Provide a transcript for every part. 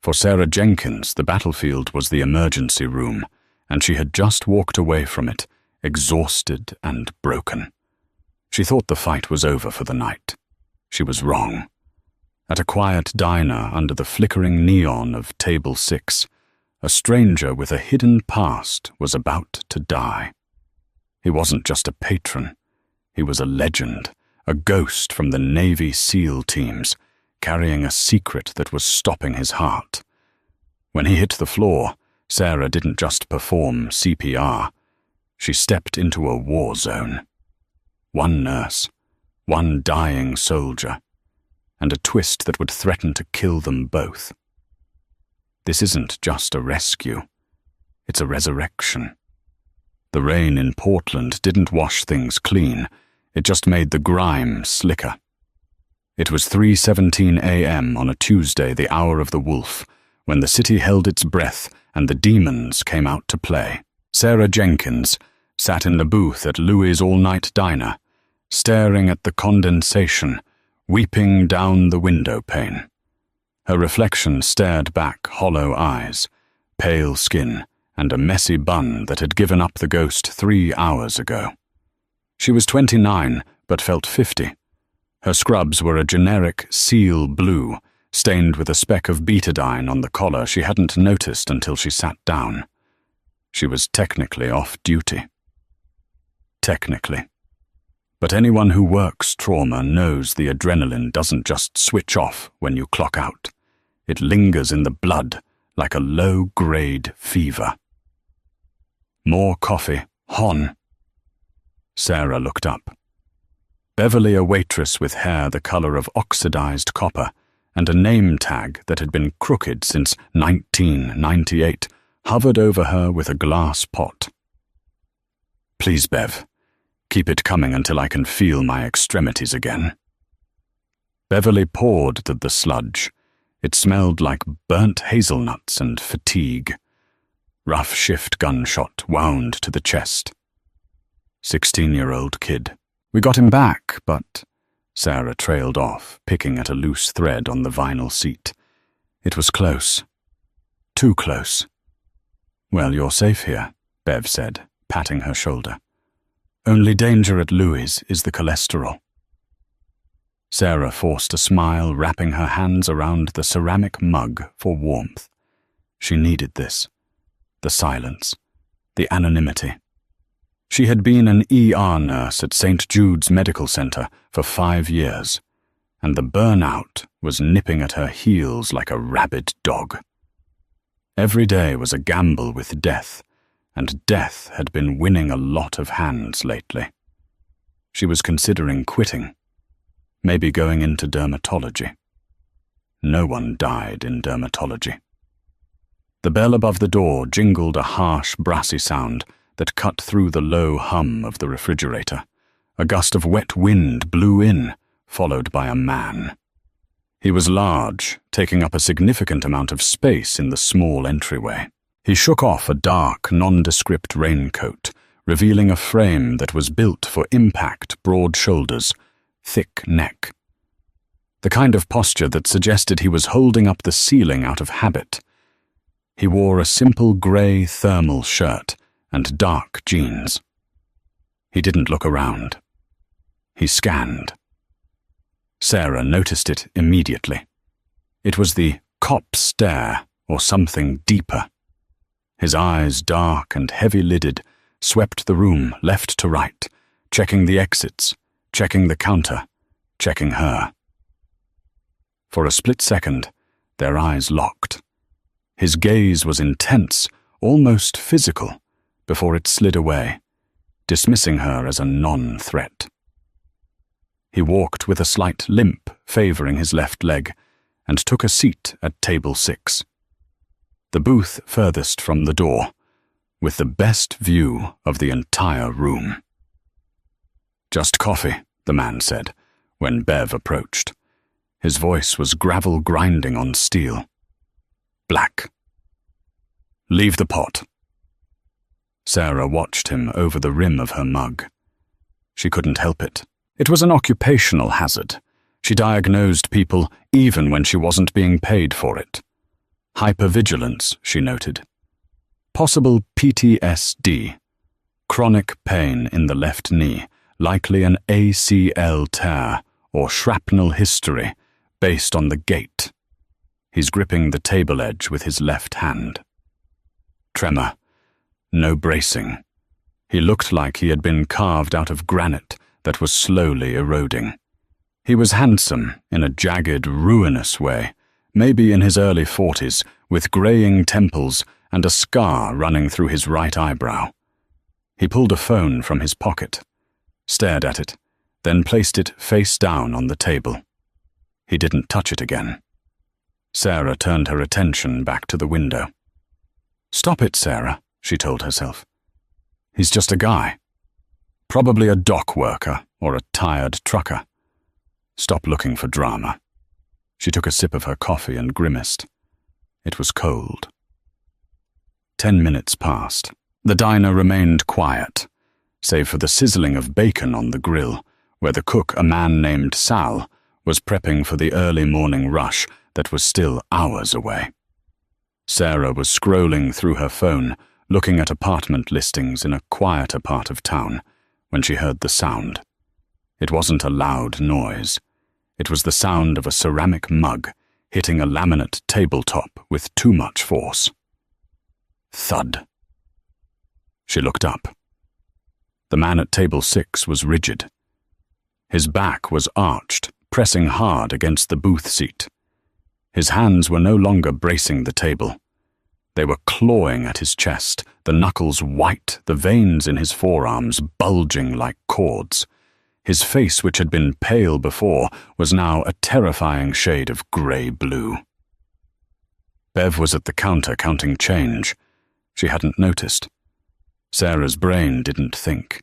For Sarah Jenkins, the battlefield was the emergency room, and she had just walked away from it, exhausted and broken. She thought the fight was over for the night. She was wrong. At a quiet diner under the flickering neon of Table 6, a stranger with a hidden past was about to die. He wasn't just a patron. He was a legend, a ghost from the Navy SEAL teams, carrying a secret that was stopping his heart. When he hit the floor, Sarah didn't just perform CPR. She stepped into a war zone. One nurse, one dying soldier, and a twist that would threaten to kill them both. This isn't just a rescue. It's a resurrection. The rain in Portland didn't wash things clean. It just made the grime slicker. It was 3:17 a.m. on a Tuesday, the hour of the wolf, when the city held its breath and the demons came out to play. Sarah Jenkins sat in the booth at Louis' all-night diner, staring at the condensation, weeping down the window pane. Her reflection stared back hollow eyes, pale skin, and a messy bun that had given up the ghost 3 hours ago. She was 29, but felt 50. Her scrubs were a generic seal blue, stained with a speck of betadine on the collar she hadn't noticed until she sat down. She was technically off duty. Technically. But anyone who works trauma knows the adrenaline doesn't just switch off when you clock out. It lingers in the blood like a low-grade fever. More coffee, Hon. Sarah looked up. Beverly, a waitress with hair the color of oxidized copper and a name tag that had been crooked since 1998, hovered over her with a glass pot. "Please, Bev. Keep it coming until I can feel my extremities again." Beverly poured the sludge. It smelled like burnt hazelnuts and fatigue. Rough shift gunshot wound to the chest. 16-year-old kid. "We got him back, but..." Sarah trailed off, picking at a loose thread on the vinyl seat. "It was close. Too close." "Well, you're safe here," Bev said, patting her shoulder. "Only danger at Louis is the cholesterol." Sarah forced a smile, wrapping her hands around the ceramic mug for warmth. She needed this. The silence. The anonymity. She had been an ER nurse at St. Jude's Medical Center for 5 years, and the burnout was nipping at her heels like a rabid dog. Every day was a gamble with death, and death had been winning a lot of hands lately. She was considering quitting, maybe going into dermatology. No one died in dermatology. The bell above the door jingled a harsh, brassy sound that cut through the low hum of the refrigerator. A gust of wet wind blew in, followed by a man. He was large, taking up a significant amount of space in the small entryway. He shook off a dark, nondescript raincoat, revealing a frame that was built for impact, broad shoulders, thick neck. The kind of posture that suggested he was holding up the ceiling out of habit. He wore a simple grey thermal shirt and dark jeans. He didn't look around. He scanned. Sarah noticed it immediately. It was the cop stare, or something deeper. His eyes, dark and heavy-lidded, swept the room left to right, checking the exits, checking the counter, checking her. For a split second, their eyes locked. His gaze was intense, almost physical, before it slid away, dismissing her as a non-threat. He walked with a slight limp favoring his left leg and took a seat at table 6. The booth furthest from the door, with the best view of the entire room. "Just coffee," the man said, when Bev approached. His voice was gravel grinding on steel. "Black." "Leave the pot." Sarah watched him over the rim of her mug. She couldn't help it. It was an occupational hazard. She diagnosed people even when she wasn't being paid for it. Hypervigilance, she noted. Possible PTSD. Chronic pain in the left knee, likely an ACL tear or shrapnel history based on the gait. He's gripping the table edge with his left hand. Tremor. No bracing. He looked like he had been carved out of granite that was slowly eroding. He was handsome in a jagged, ruinous way, maybe in his early 40s, with graying temples and a scar running through his right eyebrow. He pulled a phone from his pocket, stared at it, then placed it face down on the table. He didn't touch it again. Sarah turned her attention back to the window. "Stop it, Sarah," she told herself. "He's just a guy. Probably a dock worker or a tired trucker. Stop looking for drama." She took a sip of her coffee and grimaced. It was cold. 10 minutes passed. The diner remained quiet, save for the sizzling of bacon on the grill, where the cook, a man named Sal, was prepping for the early morning rush that was still hours away. Sarah was scrolling through her phone, looking at apartment listings in a quieter part of town, when she heard the sound. It wasn't a loud noise. It was the sound of a ceramic mug hitting a laminate tabletop with too much force. Thud. She looked up. The man at table 6 was rigid. His back was arched, pressing hard against the booth seat. His hands were no longer bracing the table. They were clawing at his chest, the knuckles white, the veins in his forearms bulging like cords. His face, which had been pale before, was now a terrifying shade of grey-blue. Bev was at the counter counting change. She hadn't noticed. Sarah's brain didn't think.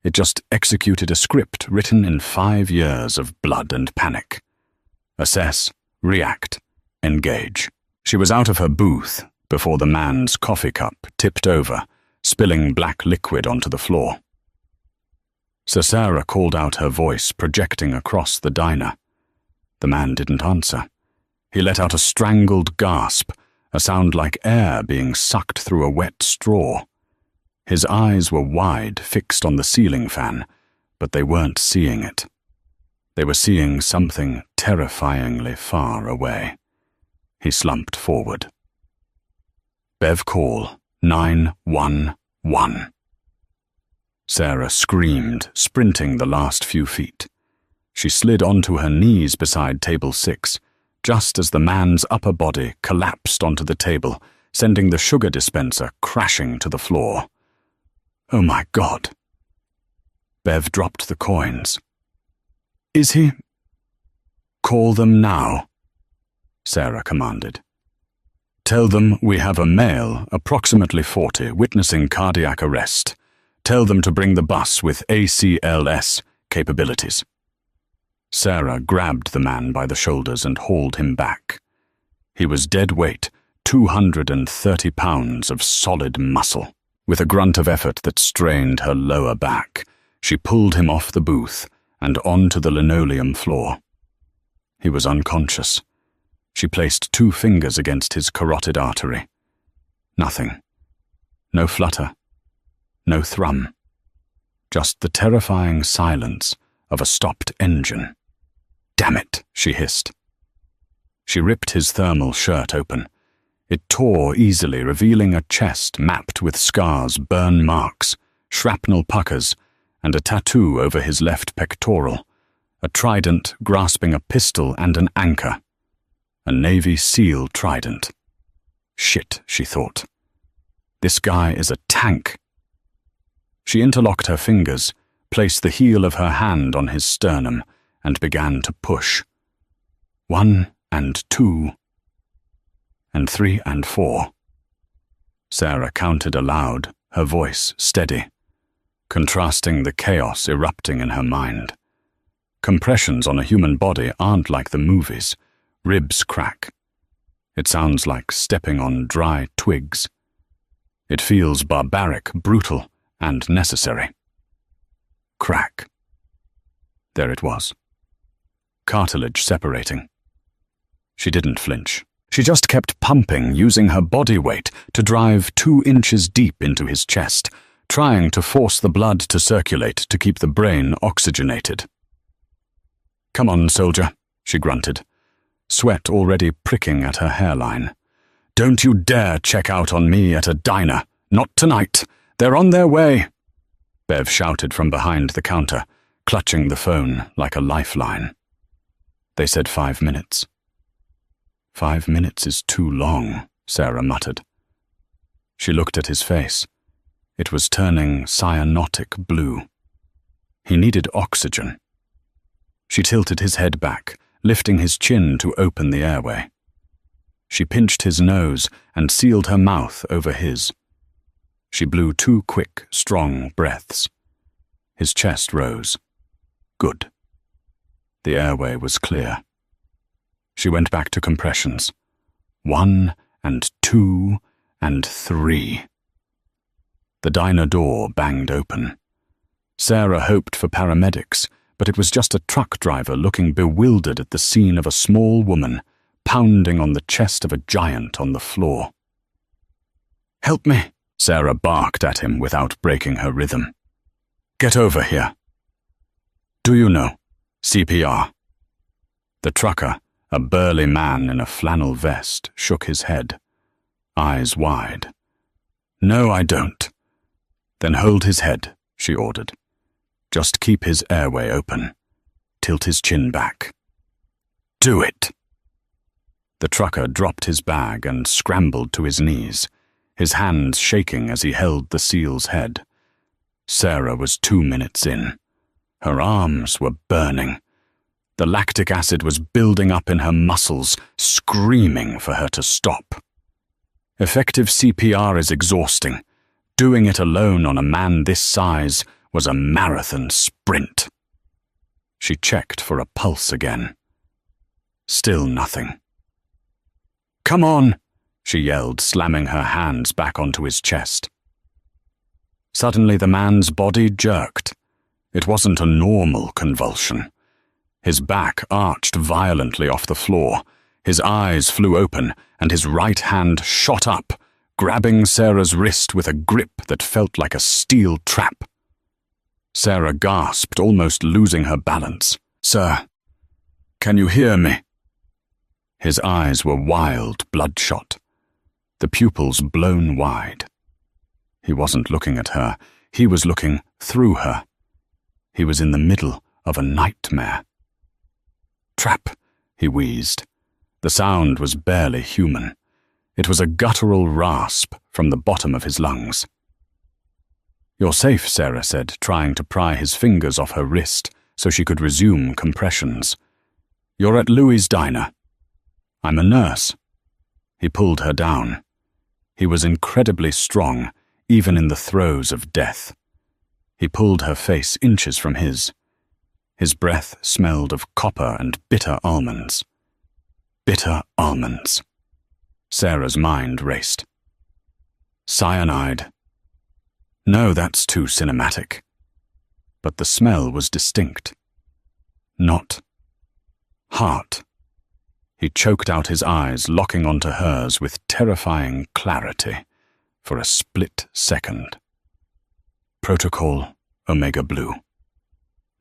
It just executed a script written in 5 years of blood and panic. Assess, react, engage. She was out of her booth before the man's coffee cup tipped over, spilling black liquid onto the floor. So Sarah called out, her voice projecting across the diner. The man didn't answer. He let out a strangled gasp, a sound like air being sucked through a wet straw. His eyes were wide, fixed on the ceiling fan, but they weren't seeing it. They were seeing something terrifyingly far away. He slumped forward. "Bev, call 911. Sarah screamed, sprinting the last few feet. She slid onto her knees beside table 6, just as the man's upper body collapsed onto the table, sending the sugar dispenser crashing to the floor. Oh my God. Bev dropped the coins. "Is he?" "Call them now," Sarah commanded. "Tell them we have a male, approximately 40, witnessing cardiac arrest. Tell them to bring the bus with ACLS capabilities." Sarah grabbed the man by the shoulders and hauled him back. He was dead weight, 230 pounds of solid muscle. With a grunt of effort that strained her lower back, she pulled him off the booth and onto the linoleum floor. He was unconscious. She placed 2 fingers against his carotid artery. Nothing. No flutter. No thrum. Just the terrifying silence of a stopped engine. "Damn it," she hissed. She ripped his thermal shirt open. It tore easily, revealing a chest mapped with scars, burn marks, shrapnel puckers, and a tattoo over his left pectoral, a trident grasping a pistol and an anchor. A Navy SEAL trident. Shit, she thought. This guy is a tank. She interlocked her fingers, placed the heel of her hand on his sternum, and began to push. 1 and 2 and 3 and 4. Sarah counted aloud, her voice steady, contrasting the chaos erupting in her mind. Compressions on a human body aren't like the movies. Ribs crack. It sounds like stepping on dry twigs. It feels barbaric, brutal, and necessary. Crack. There it was. Cartilage separating. She didn't flinch. She just kept pumping, using her body weight to drive 2 inches deep into his chest, trying to force the blood to circulate to keep the brain oxygenated. "Come on, soldier," she grunted, sweat already pricking at her hairline. "Don't you dare check out on me at a diner. Not tonight. They're on their way," Bev shouted from behind the counter, clutching the phone like a lifeline. They said 5 minutes. 5 minutes is too long, Sarah muttered. She looked at his face. It was turning cyanotic blue. He needed oxygen. She tilted his head back, lifting his chin to open the airway. She pinched his nose and sealed her mouth over his. She blew 2 quick, strong breaths. His chest rose. Good. The airway was clear. She went back to compressions. 1 and 2 and 3. The diner door banged open. Sarah hoped for paramedics, but it was just a truck driver looking bewildered at the scene of a small woman pounding on the chest of a giant on the floor. "Help me," Sarah barked at him without breaking her rhythm. "Get over here." "Do you know? CPR." The trucker, a burly man in a flannel vest, shook his head, eyes wide. "No, I don't." "Then hold his head," she ordered. "Just keep his airway open. Tilt his chin back." "Do it." The trucker dropped his bag and scrambled to his knees, his hands shaking as he held the SEAL's head. Sarah was 2 minutes in. Her arms were burning. The lactic acid was building up in her muscles, screaming for her to stop. Effective CPR is exhausting. Doing it alone on a man this size was a marathon sprint. She checked for a pulse again. Still nothing. "Come on," she yelled, slamming her hands back onto his chest. Suddenly the man's body jerked. It wasn't a normal convulsion. His back arched violently off the floor, his eyes flew open, and his right hand shot up, grabbing Sarah's wrist with a grip that felt like a steel trap. Sarah gasped, almost losing her balance. "Sir, can you hear me?" His eyes were wild, bloodshot, the pupils blown wide. He wasn't looking at her, he was looking through her. He was in the middle of a nightmare. "Trap," he wheezed. The sound was barely human. It was a guttural rasp from the bottom of his lungs. "You're safe," Sarah said, trying to pry his fingers off her wrist so she could resume compressions. "You're at Louie's diner." "I'm a nurse." He pulled her down. He was incredibly strong, even in the throes of death. He pulled her face inches from his. His breath smelled of copper and bitter almonds. Bitter almonds. Sarah's mind raced. Cyanide. No, that's too cinematic. But the smell was distinct. Not. Heart. He choked out his eyes, locking onto hers with terrifying clarity for a split second. Protocol Omega Blue.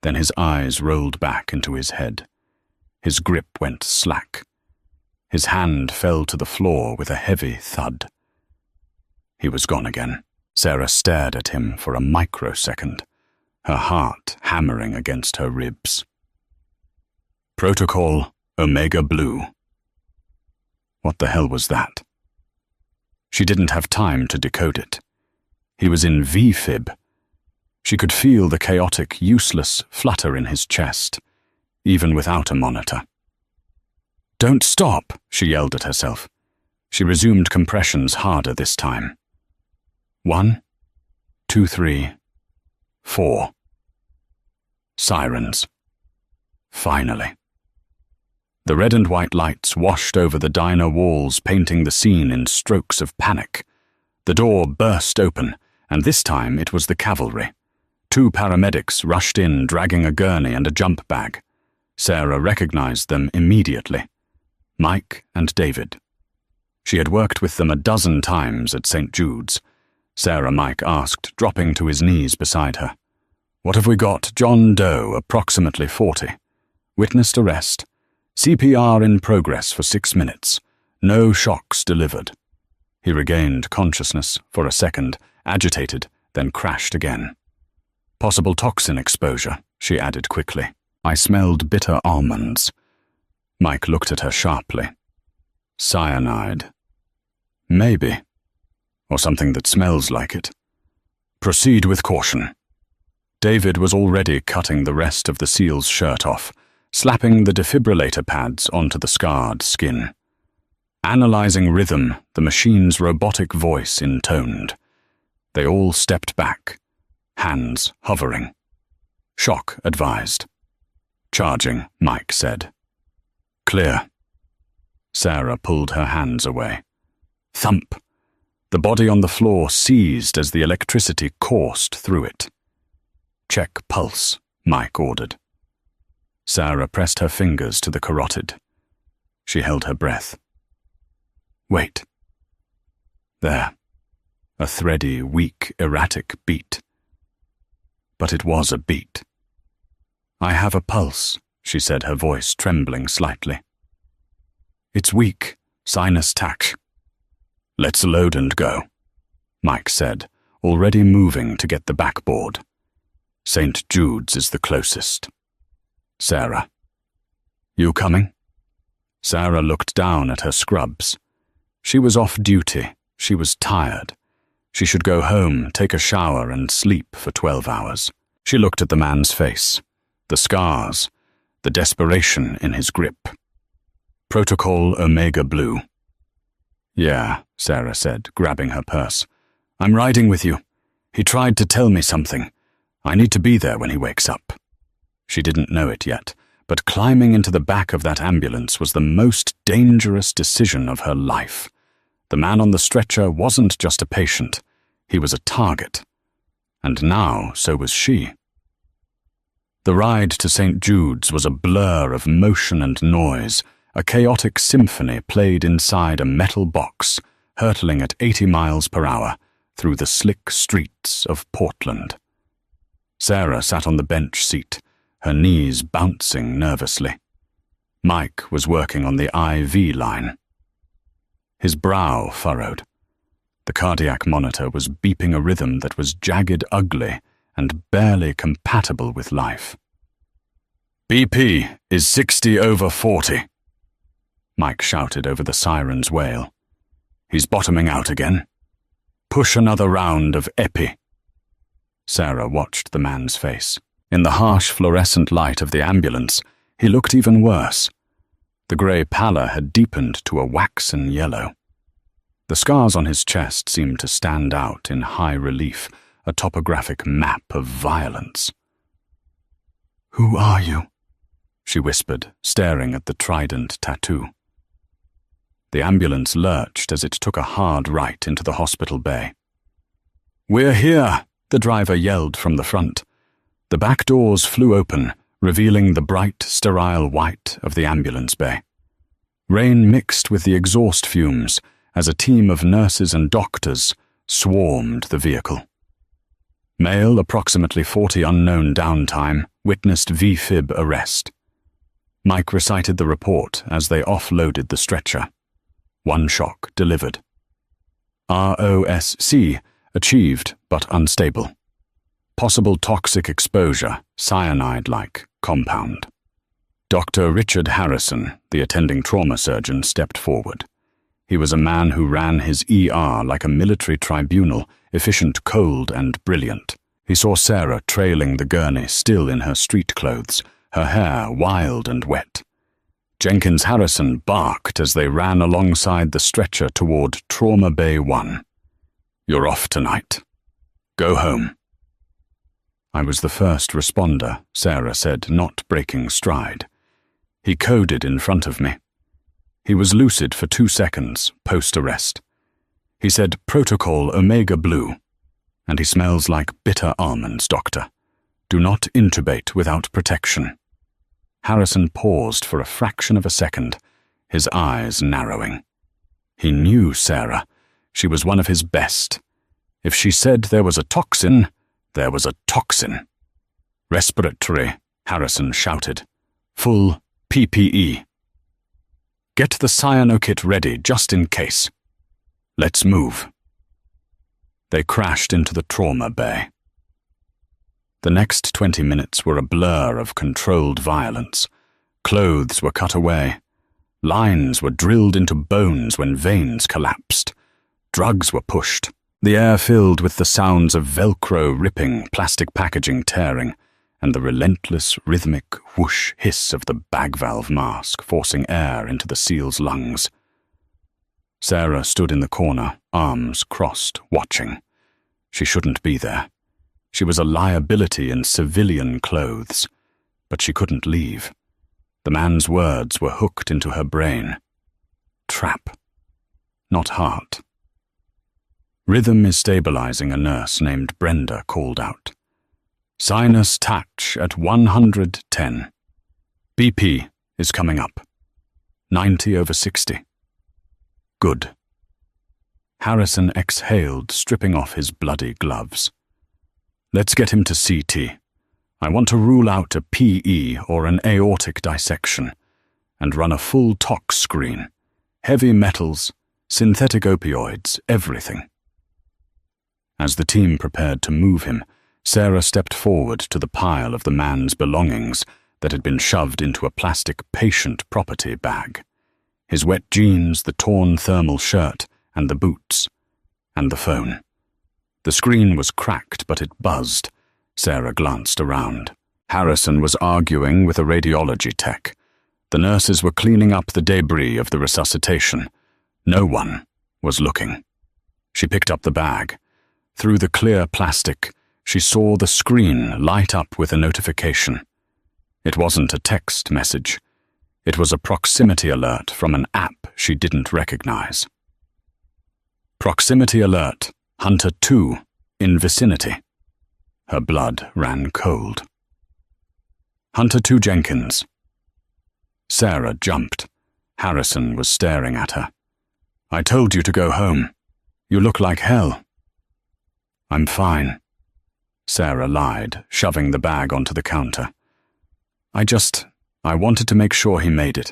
Then his eyes rolled back into his head. His grip went slack. His hand fell to the floor with a heavy thud. He was gone again. Sarah stared at him for a microsecond, her heart hammering against her ribs. Protocol Omega Blue. What the hell was that? She didn't have time to decode it. He was in V-fib. She could feel the chaotic, useless flutter in his chest, even without a monitor. "Don't stop," she yelled at herself. She resumed compressions harder this time. 1, 2, 3, 4. Sirens. Finally. The red and white lights washed over the diner walls, painting the scene in strokes of panic. The door burst open, and this time it was the cavalry. 2 paramedics rushed in, dragging a gurney and a jump bag. Sarah recognized them immediately. Mike and David. She had worked with them a dozen times at St. Jude's. Sarah Mike asked, dropping to his knees beside her. "What have we got? John Doe, approximately 40. Witnessed arrest. CPR in progress for 6 minutes. No shocks delivered." He regained consciousness for a second, agitated, then crashed again. "Possible toxin exposure," she added quickly. "I smelled bitter almonds." Mike looked at her sharply. "Cyanide. Maybe. Or something that smells like it. Proceed with caution." David was already cutting the rest of the SEAL's shirt off, slapping the defibrillator pads onto the scarred skin. Analyzing rhythm, the machine's robotic voice intoned. They all stepped back, hands hovering. "Shock advised." "Charging," Mike said. "Clear." Sarah pulled her hands away. Thump! The body on the floor seized as the electricity coursed through it. "Check pulse," Mike ordered. Sarah pressed her fingers to the carotid. She held her breath. "Wait." There. A thready, weak, erratic beat. But it was a beat. "I have a pulse," she said, her voice trembling slightly. "It's weak. Sinus tach." "Let's load and go," Mike said, already moving to get the backboard. "St. Jude's is the closest." "Sarah." "You coming?" Sarah looked down at her scrubs. She was off duty. She was tired. She should go home, take a shower, and sleep for 12 hours. She looked at the man's face, the scars, the desperation in his grip. "Protocol Omega Blue." "Yeah," Sarah said, grabbing her purse. "I'm riding with you. He tried to tell me something. I need to be there when he wakes up." She didn't know it yet, but climbing into the back of that ambulance was the most dangerous decision of her life. The man on the stretcher wasn't just a patient. He was a target. And now so was she. The ride to St. Jude's was a blur of motion and noise, a chaotic symphony played inside a metal box, hurtling at 80 miles per hour through the slick streets of Portland. Sarah sat on the bench seat, her knees bouncing nervously. Mike was working on the IV line. His brow furrowed. The cardiac monitor was beeping a rhythm that was jagged ugly and barely compatible with life. "BP is 60/40. Mike shouted over the siren's wail. "He's bottoming out again. Push another round of epi." Sarah watched the man's face. In the harsh fluorescent light of the ambulance, he looked even worse. The grey pallor had deepened to a waxen yellow. The scars on his chest seemed to stand out in high relief, a topographic map of violence. "Who are you?" she whispered, staring at the trident tattoo. The ambulance lurched as it took a hard right into the hospital bay. "We're here!" the driver yelled from the front. The back doors flew open, revealing the bright, sterile white of the ambulance bay. Rain mixed with the exhaust fumes as a team of nurses and doctors swarmed the vehicle. Male, approximately 40 unknown downtime, witnessed V-fib arrest. Mike recited the report as they offloaded the stretcher. 1 shock delivered. ROSC achieved but unstable. Possible toxic exposure, cyanide-like compound. Dr. Richard Harrison, the attending trauma surgeon, stepped forward. He was a man who ran his ER like a military tribunal, efficient, cold, and brilliant. He saw Sarah trailing the gurney, still in her street clothes, her hair wild and wet. Jenkins Harrison barked as they ran alongside the stretcher toward Trauma Bay 1. "You're off tonight. Go home." "I was the first responder," Sarah said, not breaking stride. "He coded in front of me. He was lucid for 2 seconds, post-arrest. He said, 'Protocol Omega Blue,' and he smells like bitter almonds, doctor. Do not intubate without protection." Harrison paused for a fraction of a second, his eyes narrowing. He knew Sarah. She was one of his best. If she said there was a toxin, there was a toxin. Respiratory, Harrison shouted. Full PPE. Get the cyano-kit ready, just in case. Let's move. They crashed into the trauma bay. The next 20 minutes were a blur of controlled violence. Clothes were cut away. Lines were drilled into bones when veins collapsed. Drugs were pushed. The air filled with the sounds of Velcro ripping, plastic packaging tearing, and the relentless, rhythmic whoosh hiss of the bag valve mask forcing air into the SEAL's lungs. Sarah stood in the corner, arms crossed, watching. She shouldn't be there. She was a liability in civilian clothes, but she couldn't leave. The man's words were hooked into her brain. Trap, not heart. Rhythm is stabilizing, a nurse named Brenda called out. Sinus touch at 110. BP is coming up. 90/60. Good. Harrison exhaled, stripping off his bloody gloves. Let's get him to CT. I want to rule out a PE or an aortic dissection and run a full tox screen. Heavy metals, synthetic opioids, everything. As the team prepared to move him, Sarah stepped forward to the pile of the man's belongings that had been shoved into a plastic patient property bag. His wet jeans, the torn thermal shirt, and the boots, and the phone. The screen was cracked, but it buzzed. Sarah glanced around. Harrison was arguing with a radiology tech. The nurses were cleaning up the debris of the resuscitation. No one was looking. She picked up the bag. Through the clear plastic, she saw the screen light up with a notification. It wasn't a text message. It was a proximity alert from an app she didn't recognize. Proximity alert, Hunter 2, in vicinity. Her blood ran cold. Hunter 2 Jenkins. Sarah jumped. Harrison was staring at her. I told you to go home. You look like hell. I'm fine. Sarah lied, shoving the bag onto the counter. I wanted to make sure he made it.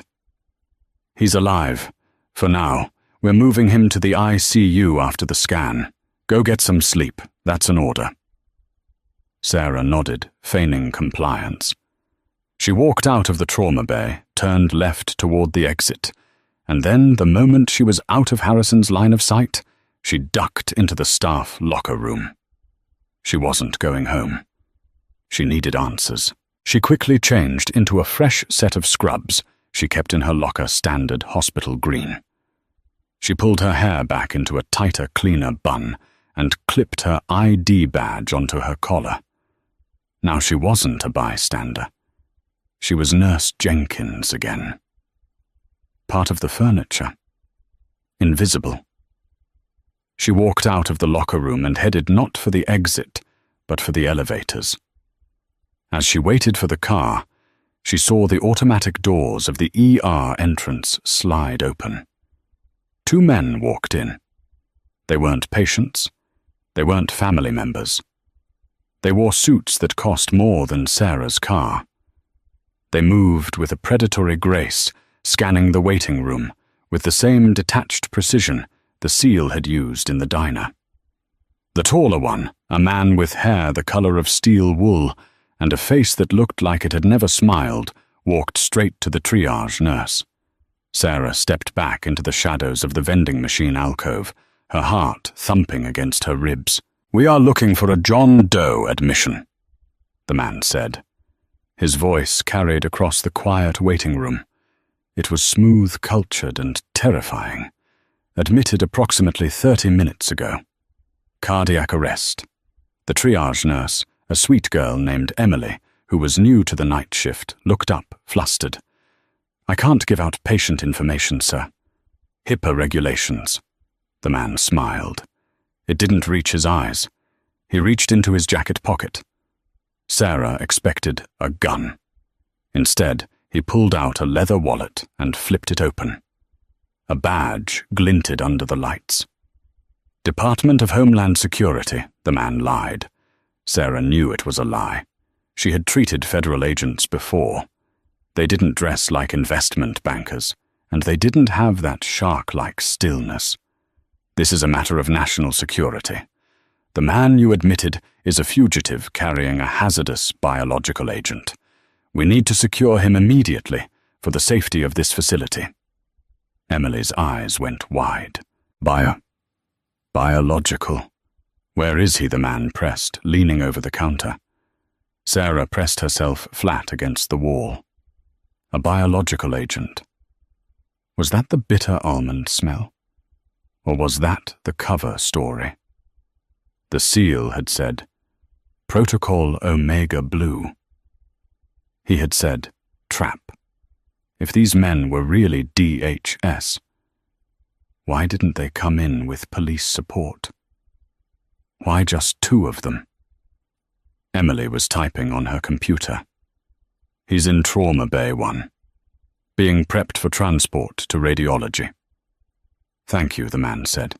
He's alive. For now, we're moving him to the ICU after the scan. Go get some sleep. That's an order. Sarah nodded, feigning compliance. She walked out of the trauma bay, turned left toward the exit, and then, the moment she was out of Harrison's line of sight, she ducked into the staff locker room. She wasn't going home. She needed answers. She quickly changed into a fresh set of scrubs she kept in her locker standard hospital green. She pulled her hair back into a tighter, cleaner bun and clipped her ID badge onto her collar. Now she wasn't a bystander. She was Nurse Jenkins again. Part of the furniture. Invisible. She walked out of the locker room and headed not for the exit, but for the elevators. As she waited for the car, she saw the automatic doors of the ER entrance slide open. 2 men walked in. They weren't patients. They weren't family members. They wore suits that cost more than Sarah's car. They moved with a predatory grace, scanning the waiting room with the same detached precision the SEAL had used in the diner. The taller one, a man with hair the color of steel wool and a face that looked like it had never smiled, walked straight to the triage nurse. Sarah stepped back into the shadows of the vending machine alcove, her heart thumping against her ribs. We are looking for a John Doe admission, the man said. His voice carried across the quiet waiting room. It was smooth, cultured, and terrifying. Admitted approximately 30 minutes ago. Cardiac arrest. The triage nurse, a sweet girl named Emily, who was new to the night shift, looked up, flustered. I can't give out patient information, sir. HIPAA regulations. The man smiled. It didn't reach his eyes. He reached into his jacket pocket. Sarah expected a gun. Instead, he pulled out a leather wallet and flipped it open. A badge glinted under the lights. Department of Homeland Security, the man lied. Sarah knew it was a lie. She had treated federal agents before. They didn't dress like investment bankers, and they didn't have that shark-like stillness. This is a matter of national security. The man you admitted is a fugitive carrying a hazardous biological agent. We need to secure him immediately for the safety of this facility. Emily's eyes went wide. Biological. Where is he? The man pressed, leaning over the counter. Sarah pressed herself flat against the wall. A biological agent. Was that the bitter almond smell? Or was that the cover story? The seal had said, Protocol Omega Blue. He had said, trap. If these men were really DHS, why didn't they come in with police support? Why just 2 of them? Emily was typing on her computer. He's in Trauma Bay 1, being prepped for transport to radiology. Thank you, the man said.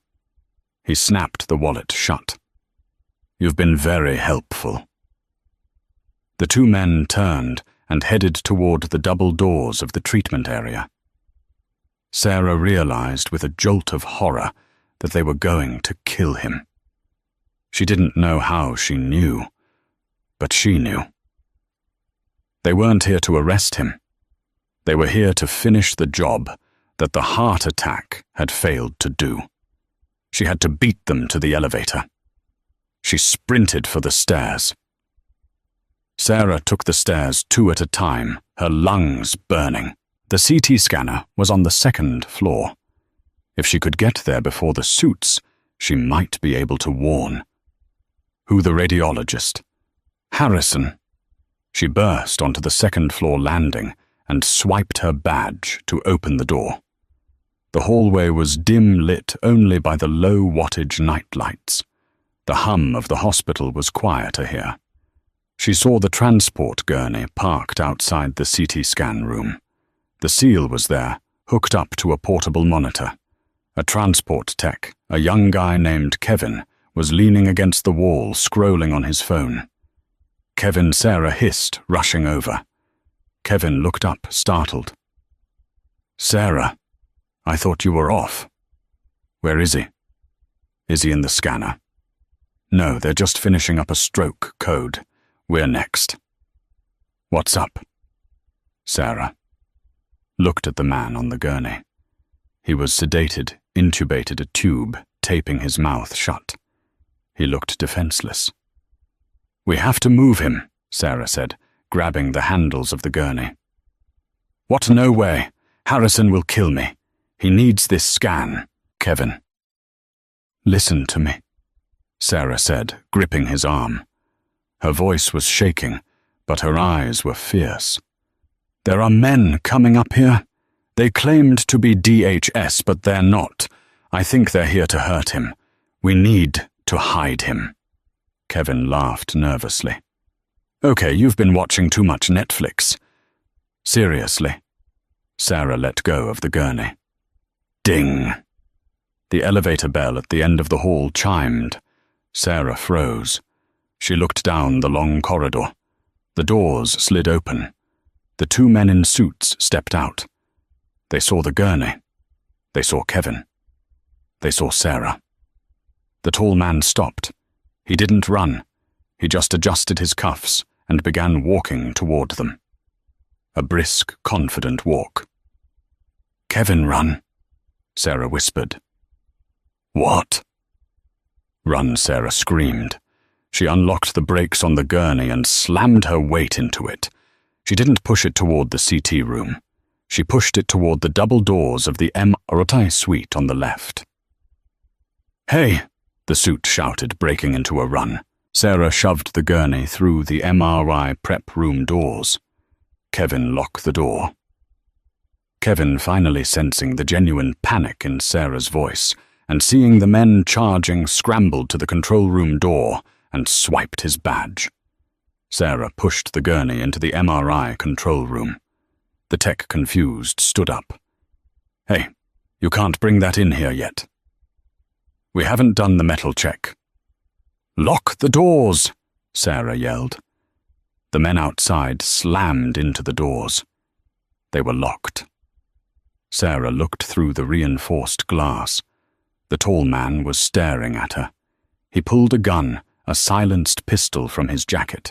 He snapped the wallet shut. You've been very helpful. The 2 men turned and headed toward the double doors of the treatment area. Sarah realized with a jolt of horror that they were going to kill him. She didn't know how she knew, but she knew. They weren't here to arrest him. They were here to finish the job that the heart attack had failed to do. She had to beat them to the elevator. She sprinted for the stairs. Sarah took the stairs 2 at a time, her lungs burning. The CT scanner was on the 2nd floor. If she could get there before the suits, she might be able to warn. Who the radiologist? Harrison. She burst onto the 2nd floor landing and swiped her badge to open the door. The hallway was dim lit only by the low wattage night lights. The hum of the hospital was quieter here. She saw the transport gurney parked outside the CT scan room. The seal was there, hooked up to a portable monitor. A transport tech, a young guy named Kevin, was leaning against the wall, scrolling on his phone. Kevin, Sarah hissed, rushing over. Kevin looked up, startled. Sarah, I thought you were off. Where is he? Is he in the scanner? No, they're just finishing up a stroke code. We're next. What's up? Sarah looked at the man on the gurney. He was sedated, intubated a tube, taping his mouth shut. He looked defenseless. We have to move him, Sarah said, grabbing the handles of the gurney. What? No way. Harrison will kill me. He needs this scan, Kevin. Listen to me, Sarah said, gripping his arm. Her voice was shaking, but her eyes were fierce. There are men coming up here. They claimed to be DHS, but they're not. I think they're here to hurt him. We need to hide him. Kevin laughed nervously. Okay, you've been watching too much Netflix. Seriously. Sarah let go of the gurney. Ding. The elevator bell at the end of the hall chimed. Sarah froze. She looked down the long corridor. The doors slid open. The 2 men in suits stepped out. They saw the gurney. They saw Kevin. They saw Sarah. The tall man stopped. He didn't run. He just adjusted his cuffs and began walking toward them. A brisk, confident walk. Kevin, run, Sarah whispered. What? Run, Sarah screamed. She unlocked the brakes on the gurney and slammed her weight into it. She didn't push it toward the CT room. She pushed it toward the double doors of the MRI suite on the left. Hey, the suit shouted, breaking into a run. Sarah shoved the gurney through the MRI prep room doors. Kevin locked the door. Kevin, finally sensing the genuine panic in Sarah's voice, and seeing the men charging, scrambled to the control room door and swiped his badge. Sarah pushed the gurney into the MRI control room. The tech, confused, stood up. Hey, You can't bring that in here yet. We haven't done the metal check. Lock the doors, Sarah yelled. The men outside slammed into the doors. They were locked. Sarah looked through the reinforced glass. The tall man was staring at her. He pulled a gun, a silenced pistol, from his jacket.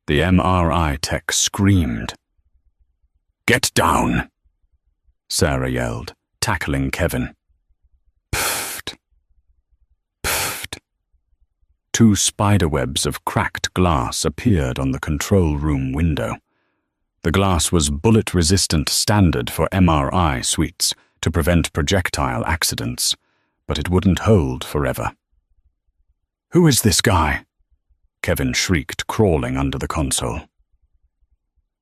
The MRI tech screamed. Get down, Sarah yelled, tackling Kevin. Pfft. Pfft. 2 spiderwebs of cracked glass appeared on the control room window. The glass was bullet-resistant standard for MRI suites to prevent projectile accidents, but it wouldn't hold forever. Who is this guy? Kevin shrieked, crawling under the console.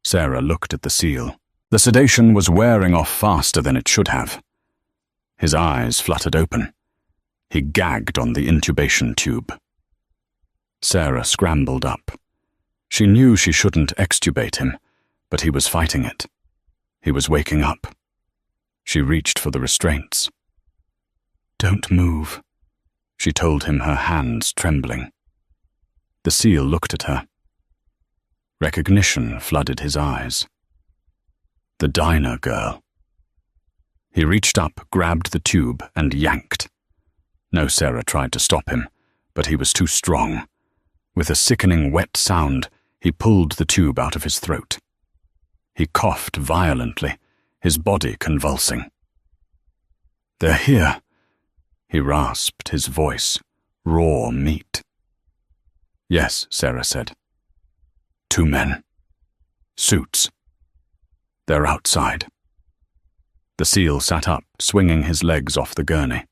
Sarah looked at the seal. The sedation was wearing off faster than it should have. His eyes fluttered open. He gagged on the intubation tube. Sarah scrambled up. She knew she shouldn't extubate him, but he was fighting it. He was waking up. She reached for the restraints. Don't move, she told him, her hands trembling. The seal looked at her. Recognition flooded his eyes. The diner girl. He reached up, grabbed the tube, and yanked. No, Sarah tried to stop him, but he was too strong. With a sickening wet sound, he pulled the tube out of his throat. He coughed violently, his body convulsing. They're here, he rasped, his voice raw meat. Yes, Sarah said. 2 men. Suits. They're outside. The seal sat up, swinging his legs off the gurney.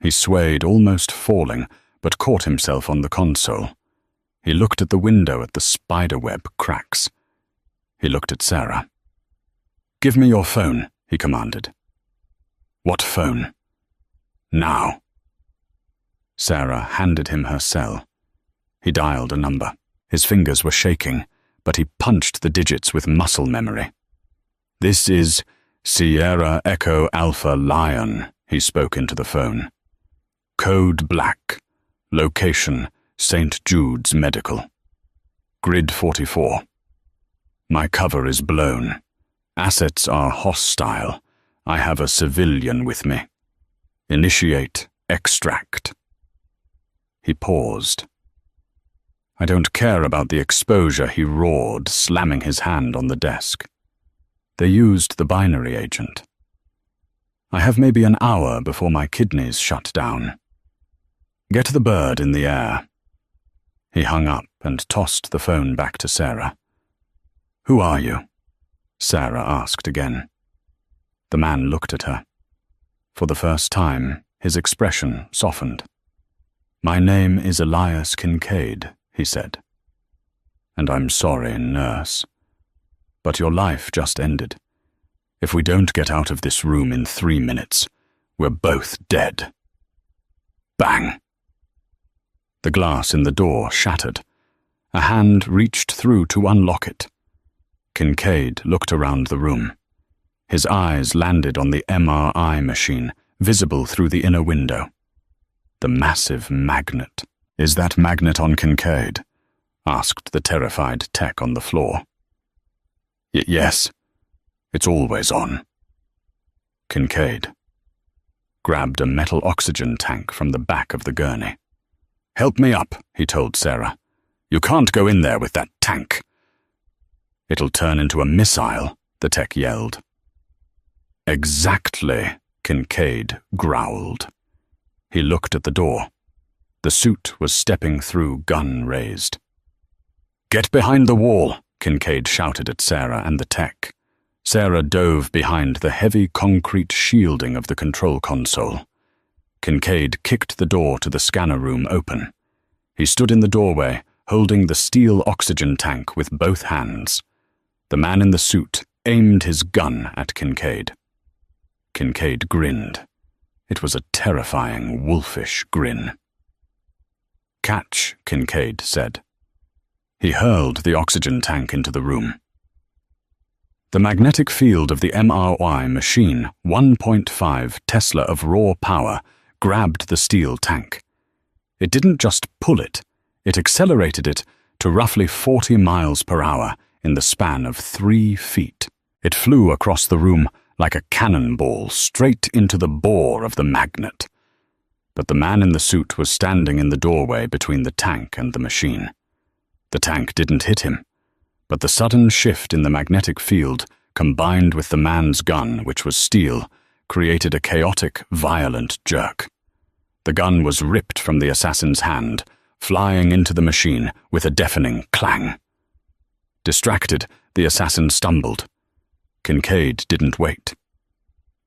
He swayed, almost falling, but caught himself on the console. He looked at the window at the spiderweb cracks. He looked at Sarah. Give me your phone, he commanded. What phone? Now. Sarah handed him her cell. He dialed a number. His fingers were shaking, but he punched the digits with muscle memory. This is Sierra Echo Alpha Lion, he spoke into the phone. Code Black. Location, St. Jude's Medical. Grid 44. My cover is blown. Assets are hostile. I have a civilian with me. Initiate extract. He paused. I don't care about the exposure, he roared, slamming his hand on the desk. They used the binary agent. I have maybe an hour before my kidneys shut down. Get the bird in the air. He hung up and tossed the phone back to Sarah. Who are you? Sarah asked again. The man looked at her. For the first time, his expression softened. My name is Elias Kincaid, he said. And I'm sorry, nurse. But your life just ended. If we don't get out of this room in 3 minutes, we're both dead. Bang! The glass in the door shattered. A hand reached through to unlock it. Kincaid looked around the room. His eyes landed on the MRI machine, visible through the inner window. The massive magnet. Is that magnet on Kincaid? Asked the terrified tech on the floor. Yes. It's always on. Kincaid grabbed a metal oxygen tank from the back of the gurney. Help me up, he told Sarah. You can't go in there with that tank. It'll turn into a missile, the tech yelled. Exactly, Kincaid growled. He looked at the door. The suit was stepping through, gun raised. Get behind the wall, Kincaid shouted at Sarah and the tech. Sarah dove behind the heavy concrete shielding of the control console. Kincaid kicked the door to the scanner room open. He stood in the doorway, holding the steel oxygen tank with both hands. The man in the suit aimed his gun at Kincaid. Kincaid grinned. It was a terrifying, wolfish grin. Catch, Kincaid said. He hurled the oxygen tank into the room. The magnetic field of the MRY machine, 1.5 Tesla of raw power, grabbed the steel tank. It didn't just pull it, it accelerated it to roughly 40 miles per hour in the span of 3 feet. It flew across the room like a cannonball straight into the bore of the magnet. But the man in the suit was standing in the doorway between the tank and the machine. The tank didn't hit him, but the sudden shift in the magnetic field, combined with the man's gun, which was steel, created a chaotic, violent jerk. The gun was ripped from the assassin's hand, flying into the machine with a deafening clang. Distracted, the assassin stumbled. Kincaid didn't wait.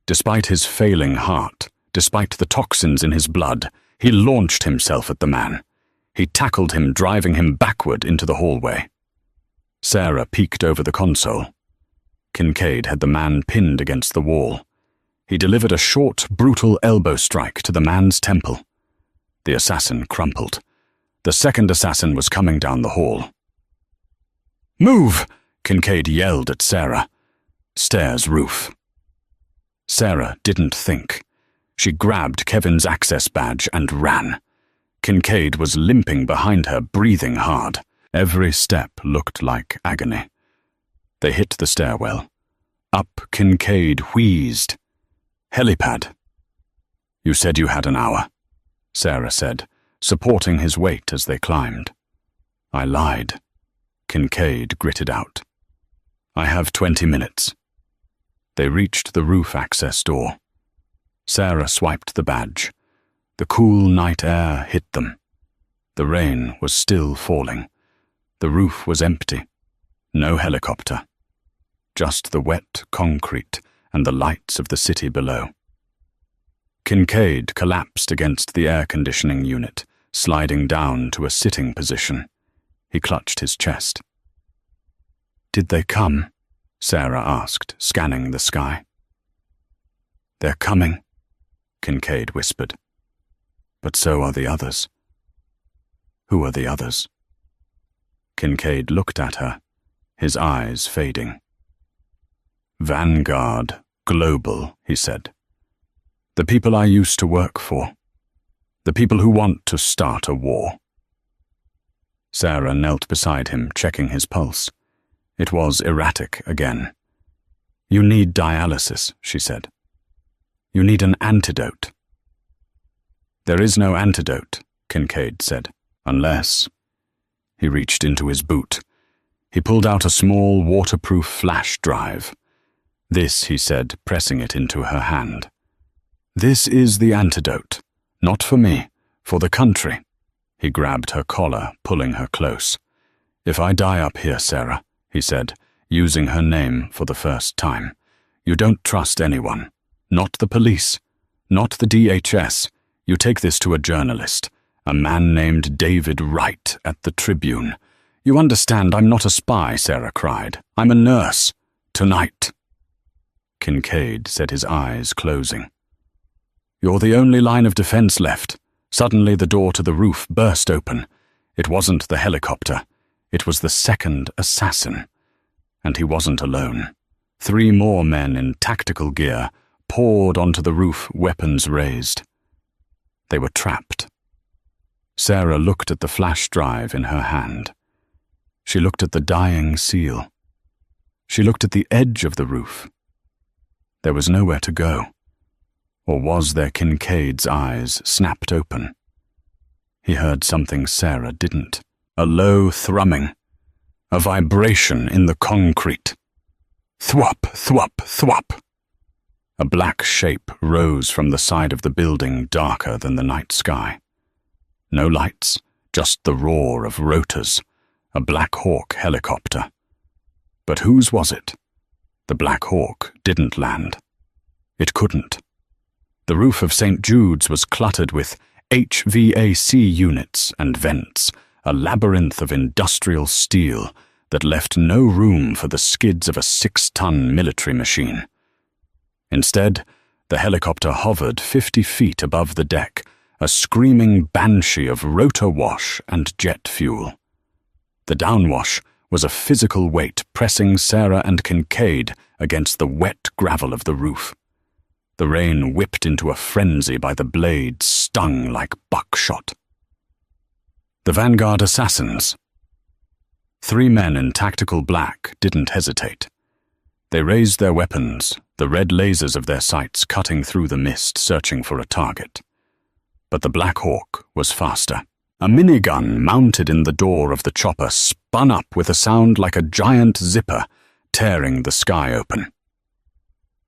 Despite his failing heart, despite the toxins in his blood, he launched himself at the man. He tackled him, driving him backward into the hallway. Sarah peeked over the console. Kincaid had the man pinned against the wall. He delivered a short, brutal elbow strike to the man's temple. The assassin crumpled. The second assassin was coming down the hall. "Move!" Kincaid yelled at Sarah. Stairs roof. Sarah didn't think. She grabbed Kevin's access badge and ran. Kincaid was limping behind her, breathing hard. Every step looked like agony. They hit the stairwell. Up Kincaid wheezed. "Helipad." "You said you had an hour," Sarah said, supporting his weight as they climbed. "I lied," Kincaid gritted out. "I have 20 minutes. They reached the roof access door. Sarah swiped the badge. The cool night air hit them. The rain was still falling. The roof was empty. No helicopter. Just the wet concrete and the lights of the city below. Kincaid collapsed against the air conditioning unit, sliding down to a sitting position. He clutched his chest. "Did they come?" Sarah asked, scanning the sky. "They're coming," Kincaid whispered. "But so are the others." "Who are the others?" Kincaid looked at her, his eyes fading. "Vanguard, Global," he said. "The people I used to work for. The people who want to start a war." Sarah knelt beside him, checking his pulse. It was erratic again. "You need dialysis," she said. "You need an antidote." "There is no antidote," Kincaid said, "unless—" He reached into his boot. He pulled out a small, waterproof flash drive. "This," he said, pressing it into her hand. "This is the antidote. Not for me, for the country." He grabbed her collar, pulling her close. "If I die up here, Sarah," he said, using her name for the first time, "you don't trust anyone. Not the police. Not the DHS. You take this to a journalist, a man named David Wright at the Tribune. You understand, I'm not a spy," Sarah cried. "I'm a nurse. Tonight." Kincaid said, his eyes closing. "You're the only line of defense left." Suddenly the door to the roof burst open. It wasn't the helicopter. It was the second assassin. And he wasn't alone. 3 more men in tactical gear poured onto the roof, weapons raised. They were trapped. Sarah looked at the flash drive in her hand. She looked at the dying seal. She looked at the edge of the roof. There was nowhere to go. Or was there? Kincaid's eyes snapped open. He heard something Sarah didn't. A low thrumming. A vibration in the concrete. Thwop, thwop, thwop. A black shape rose from the side of the building, darker than the night sky. No lights, just the roar of rotors. A Black Hawk helicopter. But whose was it? The Black Hawk didn't land. It couldn't. The roof of St. Jude's was cluttered with HVAC units and vents, a labyrinth of industrial steel that left no room for the skids of a 6-ton military machine. Instead, the helicopter hovered 50 feet above the deck, a screaming banshee of rotor wash and jet fuel. The downwash was a physical weight pressing Sarah and Kincaid against the wet gravel of the roof. The rain whipped into a frenzy by the blades stung like buckshot. The Vanguard assassins. 3 men in tactical black didn't hesitate. They raised their weapons, the red lasers of their sights cutting through the mist searching for a target. But the Black Hawk was faster. A minigun mounted in the door of the chopper spun up with a sound like a giant zipper tearing the sky open.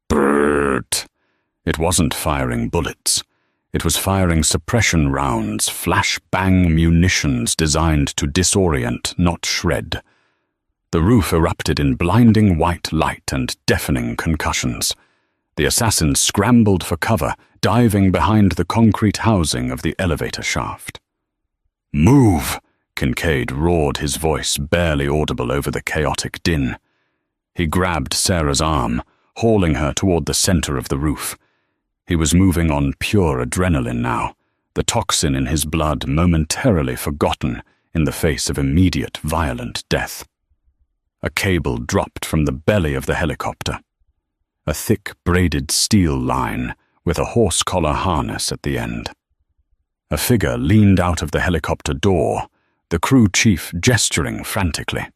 Brrrt! It wasn't firing bullets. It was firing suppression rounds, flash-bang munitions designed to disorient, not shred. The roof erupted in blinding white light and deafening concussions. The assassins scrambled for cover, diving behind the concrete housing of the elevator shaft. "Move!" Kincaid roared, his voice barely audible over the chaotic din. He grabbed Sarah's arm, hauling her toward the center of the roof. He was moving on pure adrenaline now, the toxin in his blood momentarily forgotten in the face of immediate violent death. A cable dropped from the belly of the helicopter. A thick braided steel line with a horse collar harness at the end. A figure leaned out of the helicopter door, the crew chief gesturing frantically.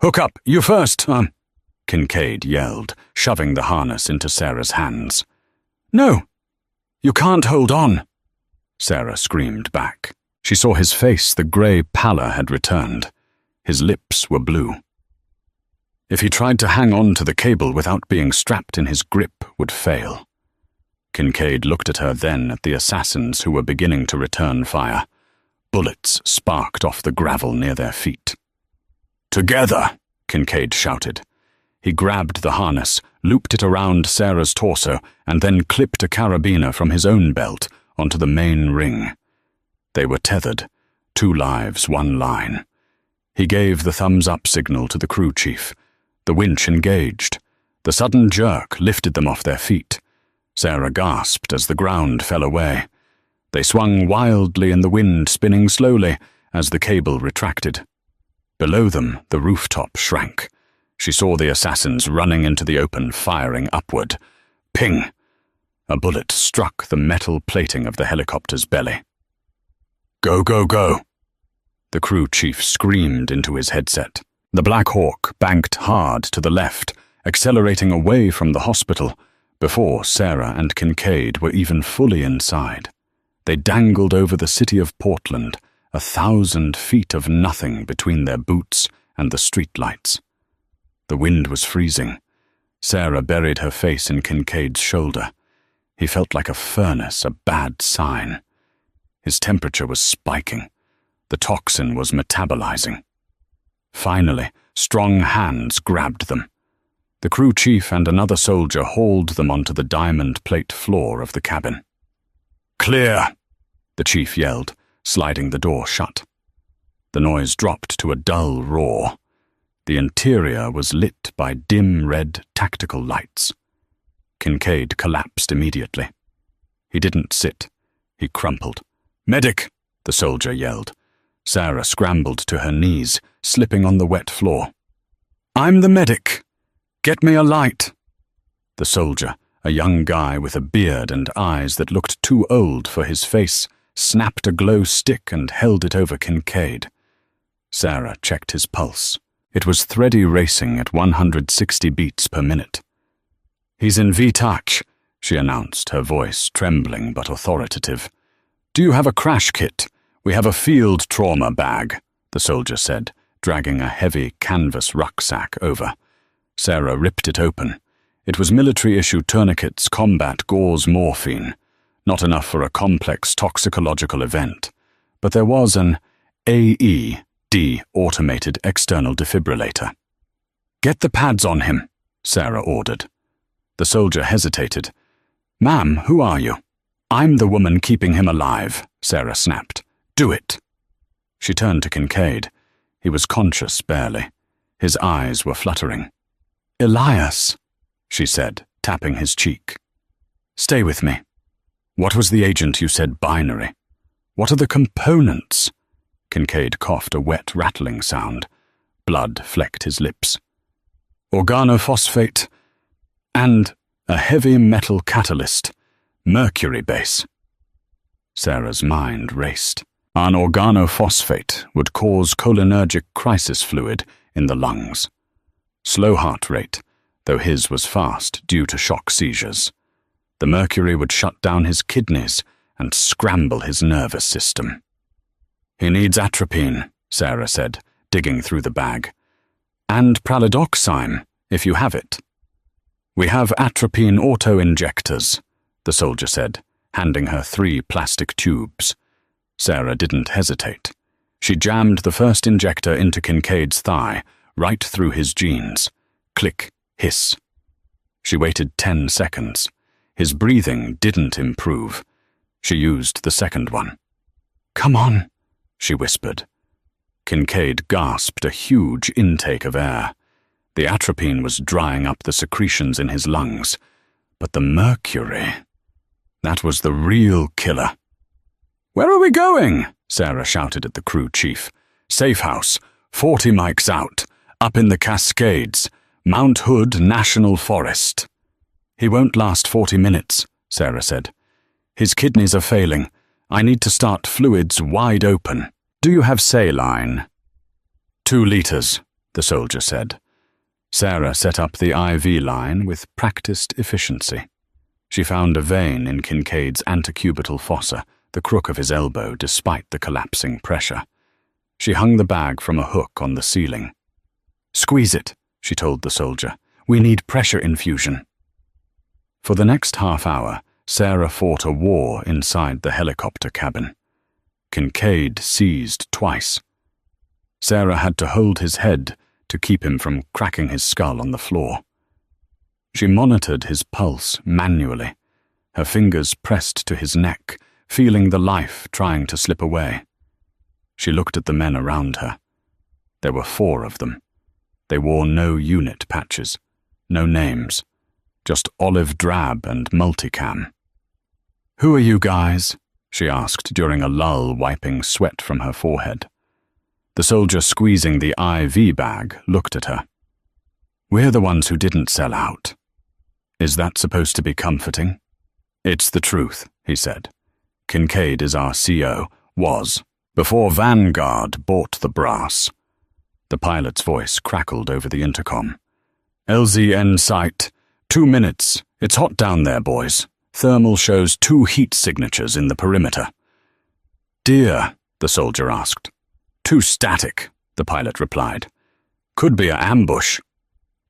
"Hook up, you first, Kincaid yelled, shoving the harness into Sarah's hands. "No, you can't hold on," Sarah screamed back. She saw his face, the grey pallor had returned. His lips were blue. If he tried to hang on to the cable without being strapped in his grip, would fail. Kincaid looked at her, then at the assassins who were beginning to return fire. Bullets sparked off the gravel near their feet. "Together!" Kincaid shouted. He grabbed the harness, looped it around Sarah's torso, and then clipped a carabiner from his own belt onto the main ring. They were tethered, 2 lives, 1 line. He gave the thumbs-up signal to the crew chief. The winch engaged. The sudden jerk lifted them off their feet. Sarah gasped as the ground fell away. They swung wildly in the wind, spinning slowly as the cable retracted. Below them, the rooftop shrank. She saw the assassins running into the open, firing upward. Ping! A bullet struck the metal plating of the helicopter's belly. "Go, go, go!" The crew chief screamed into his headset. The Black Hawk banked hard to the left, accelerating away from the hospital, before Sarah and Kincaid were even fully inside. They dangled over the city of Portland, 1,000 feet of nothing between their boots and the streetlights. The wind was freezing. Sarah buried her face in Kincaid's shoulder. He felt like a furnace, a bad sign. His temperature was spiking. The toxin was metabolizing. Finally, strong hands grabbed them. The crew chief and another soldier hauled them onto the diamond plate floor of the cabin. "Clear!" the chief yelled, sliding the door shut. The noise dropped to a dull roar. The interior was lit by dim red tactical lights. Kincaid collapsed immediately. He didn't sit. He crumpled. "Medic!" the soldier yelled. Sarah scrambled to her knees, slipping on the wet floor. "I'm the medic. Get me a light." The soldier, a young guy with a beard and eyes that looked too old for his face, snapped a glow stick and held it over Kincaid. Sarah checked his pulse. It was thready racing at 160 beats per minute. "He's in V-touch," she announced, her voice trembling but authoritative. "Do you have a crash kit? We have a field trauma bag," the soldier said, dragging a heavy canvas rucksack over. Sarah ripped it open. It was military-issue tourniquets, combat gauze, morphine. Not enough for a complex toxicological event. But there was an AED automated external defibrillator. "Get the pads on him," Sarah ordered. The soldier hesitated. "Ma'am, who are you?" "I'm the woman keeping him alive," Sarah snapped. "Do it." She turned to Kincaid. He was conscious barely. His eyes were fluttering. "Elias," she said, tapping his cheek. "Stay with me. What was the agent you said binary? What are the components?" Kincaid coughed a wet, rattling sound. Blood flecked his lips. Organophosphate and a heavy metal catalyst, mercury base. Sarah's mind raced. An organophosphate would cause cholinergic crisis fluid in the lungs. Slow heart rate, though his was fast due to shock seizures. The mercury would shut down his kidneys and scramble his nervous system. He needs atropine, Sarah said, digging through the bag. And pralidoxime, if you have it. We have atropine auto-injectors, the soldier said, handing her 3 plastic tubes. Sarah didn't hesitate. She jammed the first injector into Kincaid's thigh, right through his jeans. Click, hiss. She waited 10 seconds. His breathing didn't improve. She used the second one. "Come on," she whispered. Kincaid gasped a huge intake of air. The atropine was drying up the secretions in his lungs. But the mercury, that was the real killer. "Where are we going?" Sarah shouted at the crew chief. "Safe house, 40 mics out, up in the Cascades, Mount Hood National Forest." "He won't last 40 minutes, Sarah said. "His kidneys are failing. I need to start fluids wide open. Do you have saline?" 2 liters, the soldier said. Sarah set up the IV line with practiced efficiency. She found a vein in Kincaid's antecubital fossa, the crook of his elbow, despite the collapsing pressure. She hung the bag from a hook on the ceiling. "Squeeze it," she told the soldier. "We need pressure infusion." For the next half hour, Sarah fought a war inside the helicopter cabin. Kincaid seized twice. Sarah had to hold his head to keep him from cracking his skull on the floor. She monitored his pulse manually, her fingers pressed to his neck, feeling the life trying to slip away. She looked at the men around her. There were 4 of them. They wore no unit patches, no names, just olive drab and multicam. "Who are you guys?" she asked during a lull, wiping sweat from her forehead. The soldier squeezing the IV bag looked at her. "We're the ones who didn't sell out." "Is that supposed to be comforting?" "It's the truth," he said. "Kincaid is our CO, was, before Vanguard bought the brass." The pilot's voice crackled over the intercom. "LZN sight. 2 minutes. It's hot down there, boys. Thermal shows 2 heat signatures in the perimeter." "Dear?" the soldier asked. "Too static," the pilot replied. "Could be an ambush."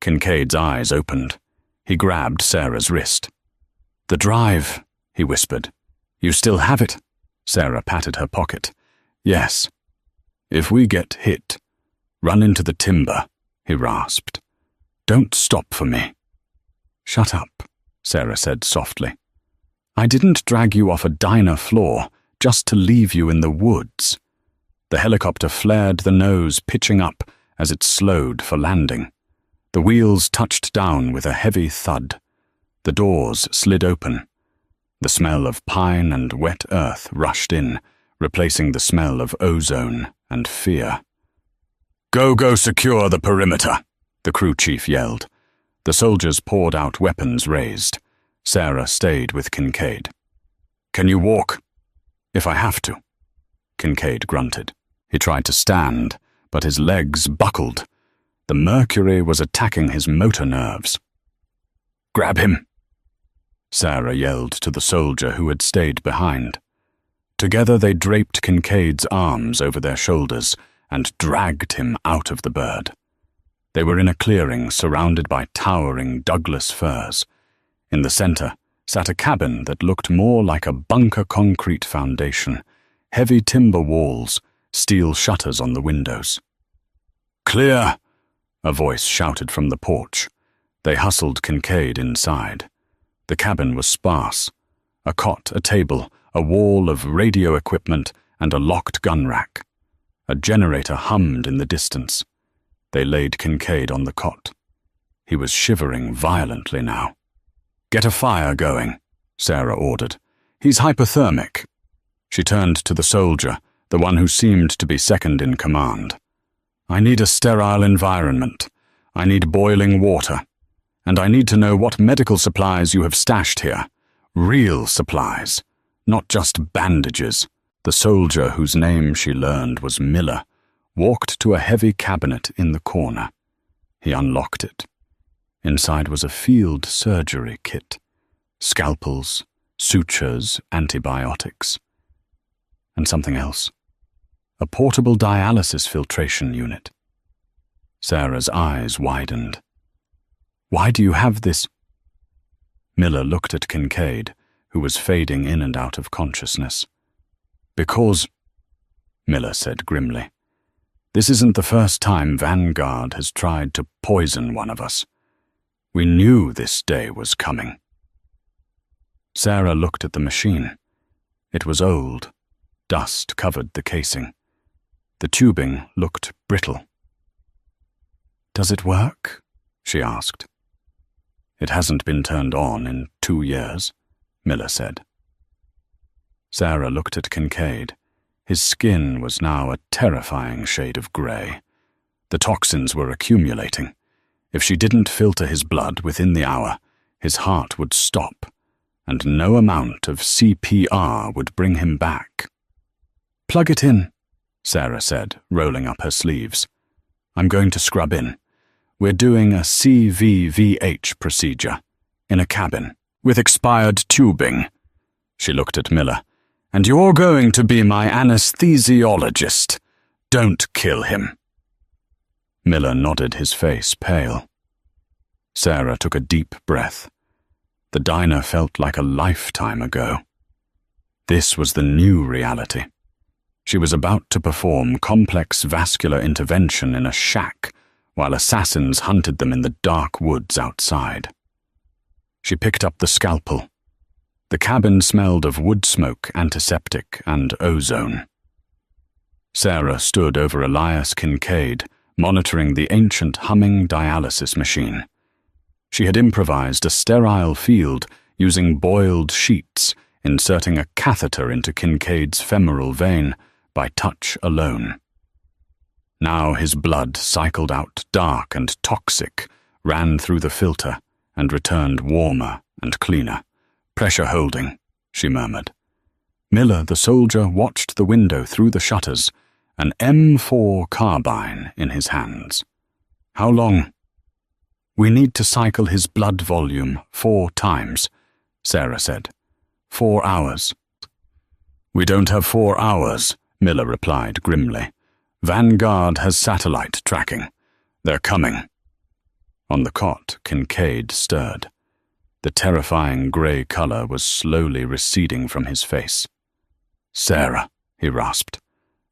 Kincaid's eyes opened. He grabbed Sarah's wrist. "The drive," he whispered. "You still have it?" Sarah patted her pocket. "Yes." "If we get hit, run into the timber," he rasped. "Don't stop for me." "Shut up," Sarah said softly. "I didn't drag you off a diner floor just to leave you in the woods." The helicopter flared the nose, pitching up as it slowed for landing. The wheels touched down with a heavy thud. The doors slid open. The smell of pine and wet earth rushed in, replacing the smell of ozone and fear. Go secure the perimeter," the crew chief yelled. The soldiers poured out, weapons raised. Sarah stayed with Kincaid. "Can you walk?" "If I have to." Kincaid grunted. He tried to stand, but his legs buckled. The mercury was attacking his motor nerves. "Grab him," Sarah yelled to the soldier who had stayed behind. Together they draped Kincaid's arms over their shoulders and dragged him out of the bird. They were in a clearing surrounded by towering Douglas firs. In the center sat a cabin that looked more like a bunker concrete foundation, heavy timber walls, steel shutters on the windows. "Clear!" a voice shouted from the porch. They hustled Kincaid inside. The cabin was sparse. A cot, a table, a wall of radio equipment, and a locked gun rack. A generator hummed in the distance. They laid Kincaid on the cot. He was shivering violently now. "Get a fire going," Sarah ordered. "He's hypothermic." She turned to the soldier, the one who seemed to be second in command. I need a sterile environment. I need boiling water. And I need to know what medical supplies you have stashed here. Real supplies, not just bandages. The soldier, whose name she learned was Miller, walked to a heavy cabinet in the corner. He unlocked it. Inside was a field surgery kit. Scalpels, sutures, antibiotics. And something else. A portable dialysis filtration unit. Sarah's eyes widened. Why do you have this? Miller looked at Kincaid, who was fading in and out of consciousness. Because, Miller said grimly, this isn't the first time Vanguard has tried to poison one of us. We knew this day was coming. Sarah looked at the machine. It was old. Dust covered the casing. The tubing looked brittle. Does it work? She asked. It hasn't been turned on in 2 years, Miller said. Sarah looked at Kincaid. His skin was now a terrifying shade of grey. The toxins were accumulating. If she didn't filter his blood within the hour, his heart would stop, and no amount of CPR would bring him back. Plug it in, Sarah said, rolling up her sleeves. I'm going to scrub in. We're doing a CVVH procedure, in a cabin, with expired tubing. She looked at Miller. And you're going to be my anesthesiologist. Don't kill him. Miller nodded, his face pale. Sarah took a deep breath. The diner felt like a lifetime ago. This was the new reality. She was about to perform complex vascular intervention in a shack while assassins hunted them in the dark woods outside. She picked up the scalpel. The cabin smelled of wood smoke, antiseptic, and ozone. Sarah stood over Elias Kincaid, monitoring the ancient humming dialysis machine. She had improvised a sterile field using boiled sheets, inserting a catheter into Kincaid's femoral vein by touch alone. Now his blood cycled out dark and toxic, ran through the filter, and returned warmer and cleaner. Pressure holding, she murmured. Miller, the soldier, watched the window through the shutters, an M4 carbine in his hands. How long? We need to cycle his blood volume 4 times, Sarah said. 4 hours. We don't have 4 hours, Miller replied grimly. Vanguard has satellite tracking. They're coming. On the cot, Kincaid stirred. The terrifying grey colour was slowly receding from his face. Sarah, he rasped.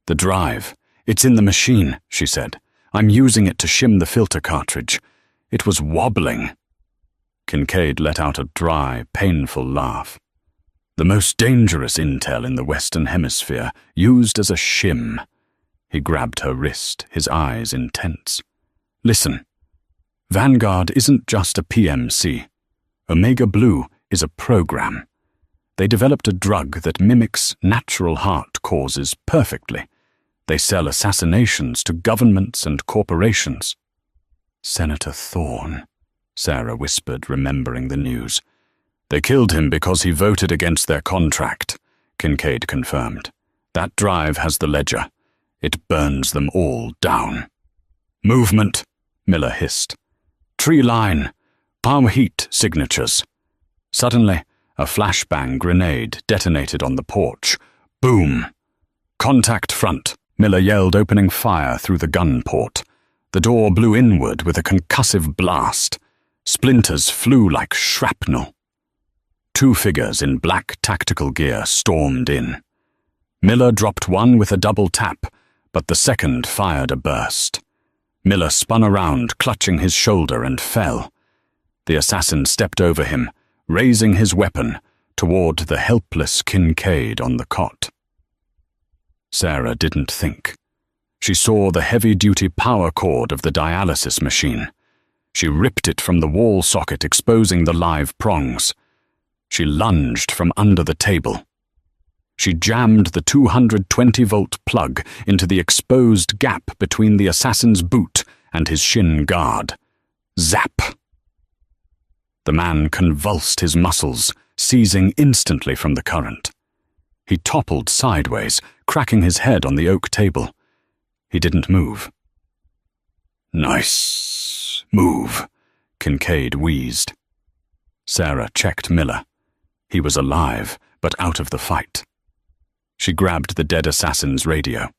The drive. It's in the machine, she said. I'm using it to shim the filter cartridge. It was wobbling. Kincaid let out a dry, painful laugh. The most dangerous intel in the Western Hemisphere, used as a shim. He grabbed her wrist, his eyes intense. Listen, Vanguard isn't just a PMC. Omega Blue is a program. They developed a drug that mimics natural heart causes perfectly. They sell assassinations to governments and corporations. Senator Thorne, Sarah whispered, remembering the news. They killed him because he voted against their contract, Kincaid confirmed. That drive has the ledger. It burns them all down. Movement, Miller hissed. Tree line. Palm heat signatures. Suddenly, a flashbang grenade detonated on the porch. Boom! Contact front, Miller yelled, opening fire through the gun port. The door blew inward with a concussive blast. Splinters flew like shrapnel. 2 figures in black tactical gear stormed in. Miller dropped one with a double tap, but the second fired a burst. Miller spun around, clutching his shoulder, and fell. The assassin stepped over him, raising his weapon toward the helpless Kincaid on the cot. Sarah didn't think. She saw the heavy-duty power cord of the dialysis machine. She ripped it from the wall socket, exposing the live prongs. She lunged from under the table. She jammed the 220-volt plug into the exposed gap between the assassin's boot and his shin guard. Zap! The man convulsed his muscles, seizing instantly from the current. He toppled sideways, cracking his head on the oak table. He didn't move. "Nice move," Kincaid wheezed. Sarah checked Miller. He was alive, but out of the fight. She grabbed the dead assassin's radio.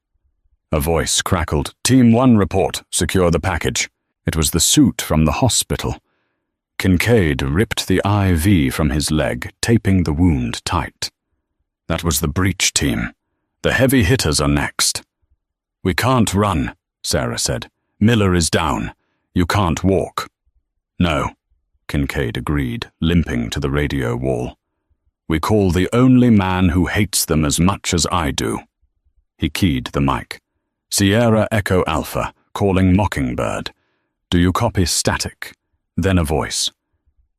A voice crackled, "Team 1 report, secure the package." It was the suit from the hospital. Kincaid ripped the IV from his leg, taping the wound tight. That was the breach team. The heavy hitters are next. "We can't run," Sarah said. "Miller is down. You can't walk." "No," Kincaid agreed, limping to the radio wall. "We call the only man who hates them as much as I do." He keyed the mic. "Sierra Echo Alpha, calling Mockingbird. Do you copy static?" Then a voice.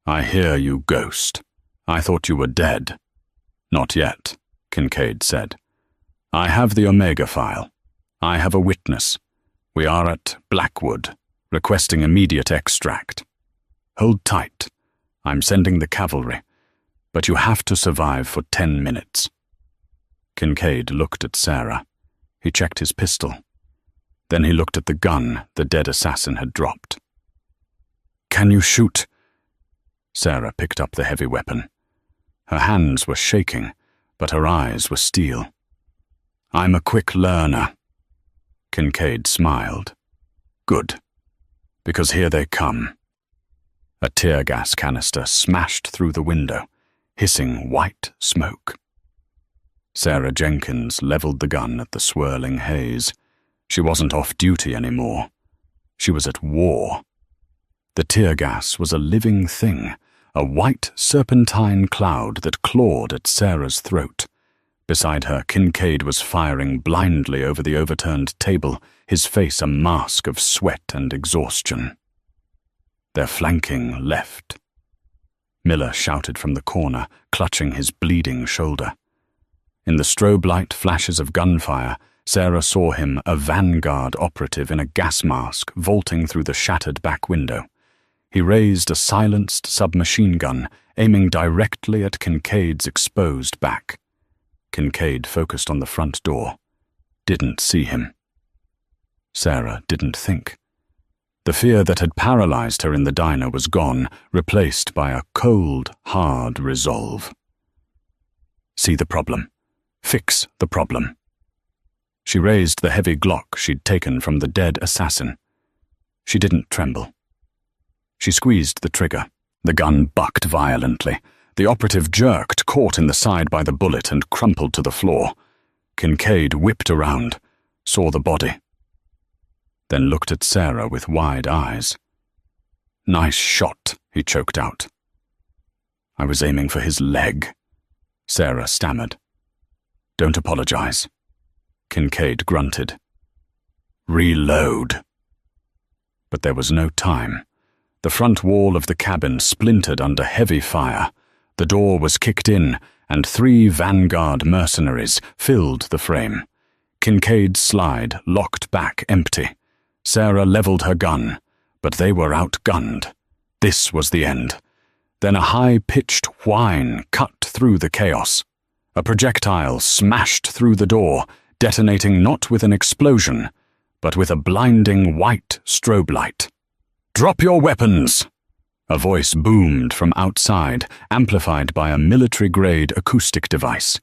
"I hear you, Ghost. I thought you were dead." "Not yet," Kincaid said. "I have the Omega file. I have a witness. We are at Blackwood, requesting immediate extract. Hold tight. I'm sending the cavalry, but you have to survive for 10 minutes. Kincaid looked at Sarah. He checked his pistol. Then he looked at the gun the dead assassin had dropped. "Can you shoot?" Sarah picked up the heavy weapon. Her hands were shaking, but her eyes were steel. "I'm a quick learner." Kincaid smiled. "Good, because here they come." A tear gas canister smashed through the window, hissing white smoke. Sarah Jenkins leveled the gun at the swirling haze. She wasn't off duty anymore. She was at war. The tear gas was a living thing, a white serpentine cloud that clawed at Sarah's throat. Beside her, Kincaid was firing blindly over the overturned table, his face a mask of sweat and exhaustion. They're flanking left. Miller shouted from the corner, clutching his bleeding shoulder. In the strobe light flashes of gunfire, Sarah saw him, a vanguard operative in a gas mask, vaulting through the shattered back window. He raised a silenced submachine gun, aiming directly at Kincaid's exposed back. Kincaid focused on the front door. Didn't see him. Sarah didn't think. The fear that had paralyzed her in the diner was gone, replaced by a cold, hard resolve. See the problem. Fix the problem. She raised the heavy Glock she'd taken from the dead assassin. She didn't tremble. She squeezed the trigger. The gun bucked violently. The operative jerked, caught in the side by the bullet, and crumpled to the floor. Kincaid whipped around, saw the body, then looked at Sarah with wide eyes. "Nice shot," he choked out. "I was aiming for his leg," Sarah stammered. "Don't apologize." Kincaid grunted. "Reload." But there was no time. The front wall of the cabin splintered under heavy fire. The door was kicked in, and 3 vanguard mercenaries filled the frame. Kincaid's slide locked back empty. Sarah leveled her gun, but they were outgunned. This was the end. Then a high-pitched whine cut through the chaos. A projectile smashed through the door, detonating not with an explosion, but with a blinding white strobe light. "Drop your weapons!" A voice boomed from outside, amplified by a military-grade acoustic device.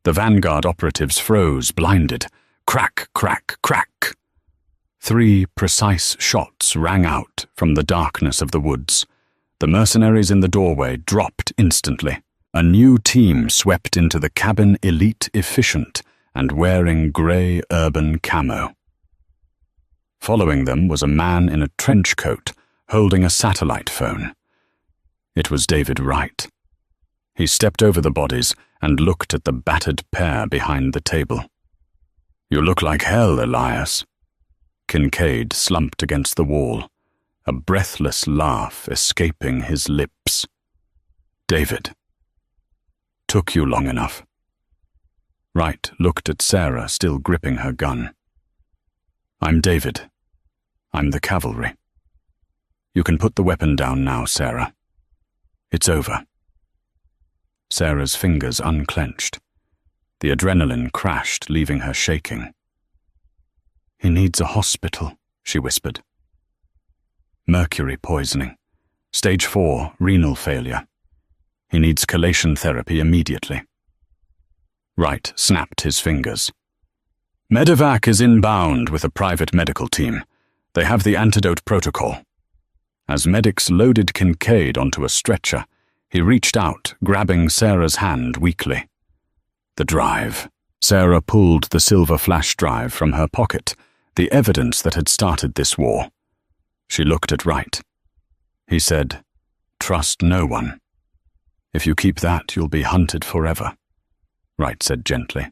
The vanguard operatives froze, blinded. Crack, crack, crack. 3 precise shots rang out from the darkness of the woods. The mercenaries in the doorway dropped instantly. A new team swept into the cabin, elite efficient and wearing grey urban camo. Following them was a man in a trench coat, holding a satellite phone. It was David Wright. He stepped over the bodies and looked at the battered pair behind the table. "You look like hell, Elias." Kincaid slumped against the wall, a breathless laugh escaping his lips. "David, took you long enough." Wright looked at Sarah, still gripping her gun. "I'm David. I'm the cavalry. You can put the weapon down now, Sarah. It's over." Sarah's fingers unclenched. The adrenaline crashed, leaving her shaking. "He needs a hospital," she whispered. "Mercury poisoning. Stage 4, renal failure. He needs chelation therapy immediately." Wright snapped his fingers. "Medevac is inbound with a private medical team. They have the antidote protocol." As medics loaded Kincaid onto a stretcher, he reached out, grabbing Sarah's hand weakly. The drive. Sarah pulled the silver flash drive from her pocket, the evidence that had started this war. She looked at Wright. He said, "Trust no one. If you keep that, you'll be hunted forever." Wright said gently,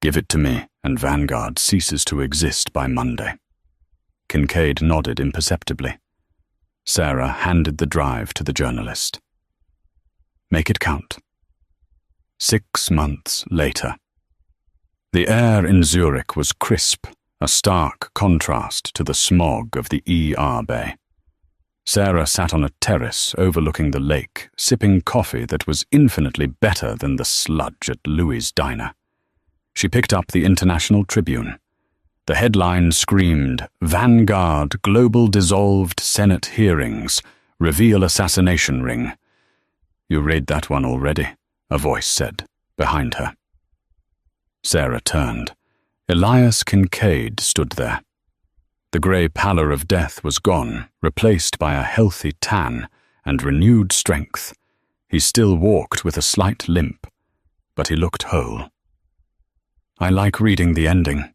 "Give it to me, and Vanguard ceases to exist by Monday." Kincaid nodded imperceptibly. Sarah handed the drive to the journalist. "Make it count." 6 months later. The air in Zurich was crisp, a stark contrast to the smog of the ER Bay. Sarah sat on a terrace overlooking the lake, sipping coffee that was infinitely better than the sludge at Louis' diner. She picked up the International Tribune. The headline screamed, "Vanguard Global Dissolved Senate Hearings, Reveal Assassination Ring." "You read that one already," a voice said, behind her. Sarah turned. Elias Kincaid stood there. The grey pallor of death was gone, replaced by a healthy tan and renewed strength. He still walked with a slight limp, but he looked whole. "I like reading the ending."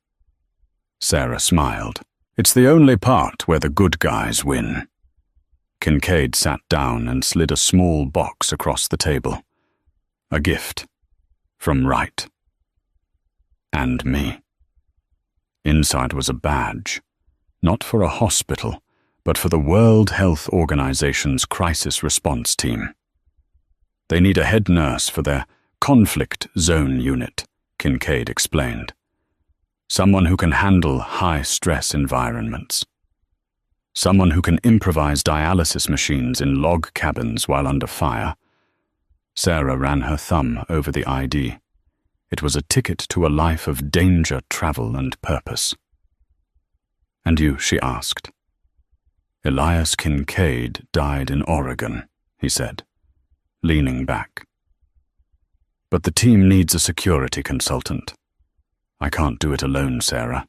Sarah smiled. "It's the only part where the good guys win." Kincaid sat down and slid a small box across the table. A gift. From Wright. And me. Inside was a badge. Not for a hospital, but for the World Health Organization's crisis response team. "They need a head nurse for their conflict zone unit," Kincaid explained. "Someone who can handle high-stress environments. Someone who can improvise dialysis machines in log cabins while under fire." Sarah ran her thumb over the ID. It was a ticket to a life of danger, travel, and purpose. "And you?" she asked. "Elias Kincaid died in Oregon," he said, leaning back. "But the team needs a security consultant. I can't do it alone, Sarah.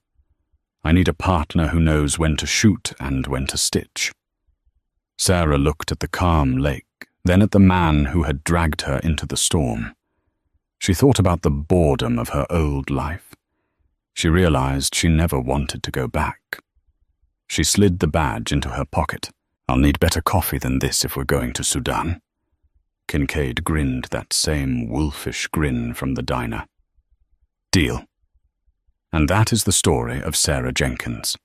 I need a partner who knows when to shoot and when to stitch." Sarah looked at the calm lake, then at the man who had dragged her into the storm. She thought about the boredom of her old life. She realized she never wanted to go back. She slid the badge into her pocket. "I'll need better coffee than this if we're going to Sudan." Kincaid grinned that same wolfish grin from the diner. "Deal." And that is the story of Sarah Jenkins.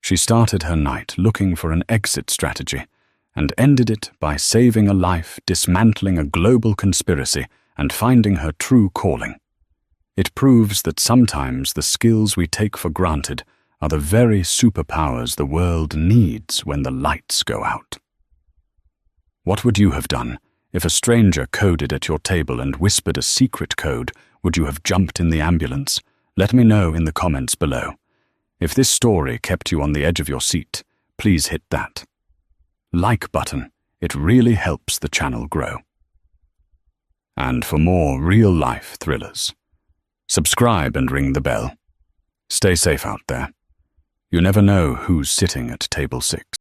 She started her night looking for an exit strategy and ended it by saving a life, dismantling a global conspiracy, and finding her true calling. It proves that sometimes the skills we take for granted are the very superpowers the world needs when the lights go out. What would you have done if a stranger coded at your table and whispered a secret code? Would you have jumped in the ambulance? Let me know in the comments below. If this story kept you on the edge of your seat, please hit that like button. It really helps the channel grow. And for more real-life thrillers, subscribe and ring the bell. Stay safe out there. You never know who's sitting at table 6.